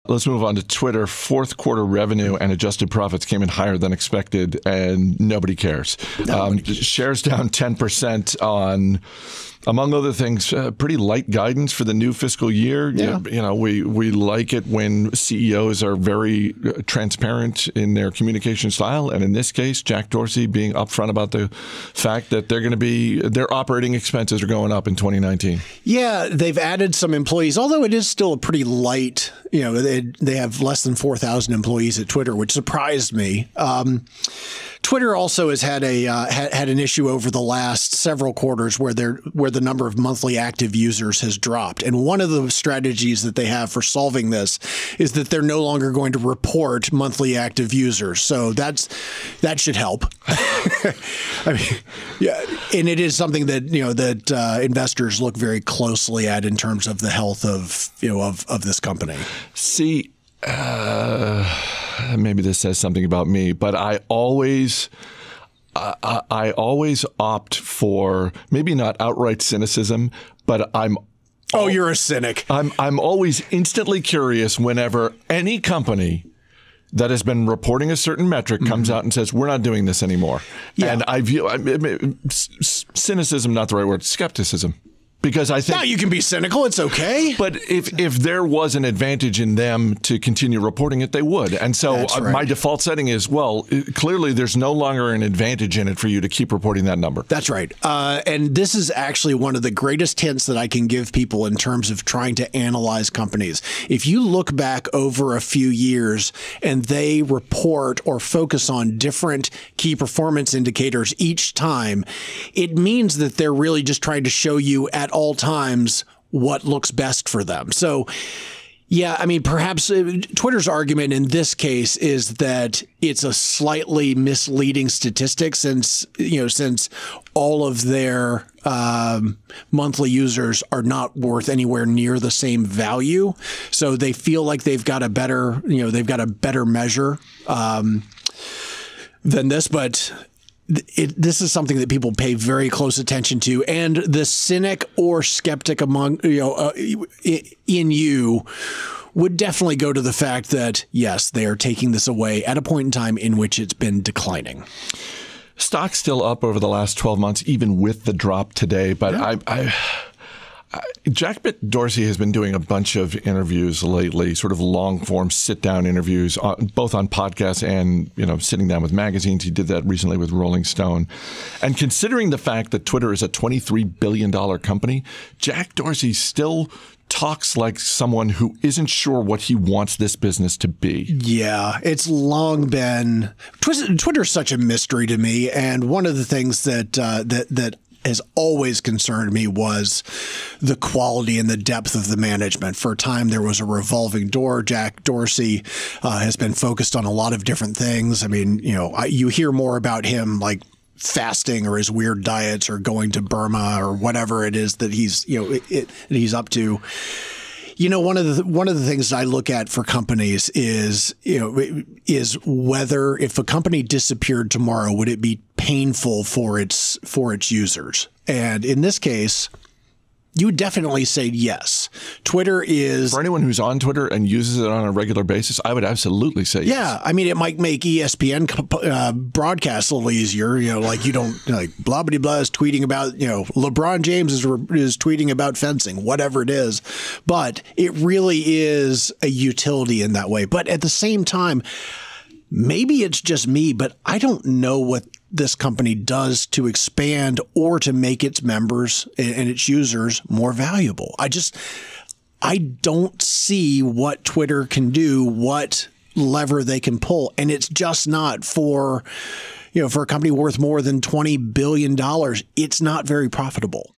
Let's move on to Twitter. Fourth quarter revenue and adjusted profits came in higher than expected, and nobody cares. Shares down 10% on, among other things, pretty light guidance for the new fiscal year. Yeah. We like it when CEOs are very transparent in their communication style, and in this case, Jack Dorsey being upfront about the fact that their operating expenses are going up in 2019. Yeah, they've added some employees, although it is still a pretty light. They have less than 4,000 employees at Twitter, which surprised me. Twitter also has had an issue over the last several quarters where the number of monthly active users has dropped. And one of the strategies that they have for solving this is that they're no longer going to report monthly active users. So that should help. I mean, yeah, and it is something that investors look very closely at in terms of the health of this company. See, maybe this says something about me, but I always opt for maybe not outright cynicism, but you're a cynic. I'm always instantly curious whenever any company that has been reporting a certain metric comes out and says, we're not doing this anymore. Yeah. And I view cynicism, not the right word, skepticism. Because I think now you can be cynical. It's okay. But if there was an advantage in them to continue reporting it, they would. And so my default setting is, well, clearly there's no longer an advantage in it for you to keep reporting that number. That's right. And this is actually one of the greatest hints that I can give people in terms of trying to analyze companies. If you look back over a few years and they report or focus on different key performance indicators each time, it means that they're really just trying to show you at all times what looks best for them. So, yeah, I mean, perhaps Twitter's argument in this case is that it's a slightly misleading statistic since all of their monthly users are not worth anywhere near the same value. So they feel like they've got a better measure than this, but this is something that people pay very close attention to, and the cynic or skeptic among in you would definitely go to the fact that yes, they are taking this away at a point in time in which it's been declining. Stock's still up over the last 12 months, even with the drop today. But yeah. Jack Dorsey has been doing a bunch of interviews lately, sort of long-form sit-down interviews, both on podcasts and sitting down with magazines. He did that recently with Rolling Stone. And considering the fact that Twitter is a $23 billion company, Jack Dorsey still talks like someone who isn't sure what he wants this business to be. Yeah, it's long been Twitter's such a mystery to me, and one of the things that has always concerned me was the quality and the depth of the management. For a time, there was a revolving door. Jack Dorsey has been focused on a lot of different things. I mean, you hear more about him like fasting or his weird diets or going to Burma or whatever it is that he's up to. One of the things I look at for companies is whether if a company disappeared tomorrow, would it be painful for its users? And in this case, you would definitely say yes. Twitter is... For anyone who's on Twitter and uses it on a regular basis, I would absolutely say yes. Yeah. I mean, it might make ESPN broadcasts a little easier. Like you don't, blah, blah, blah is tweeting about, LeBron James is tweeting about fencing, whatever it is. But it really is a utility in that way. But at the same time, maybe it's just me, but I don't know what this company does to expand or to make its members and its users more valuable. I don't see what Twitter can do, what lever they can pull. And it's just not for a company worth more than $20 billion. It's not very profitable.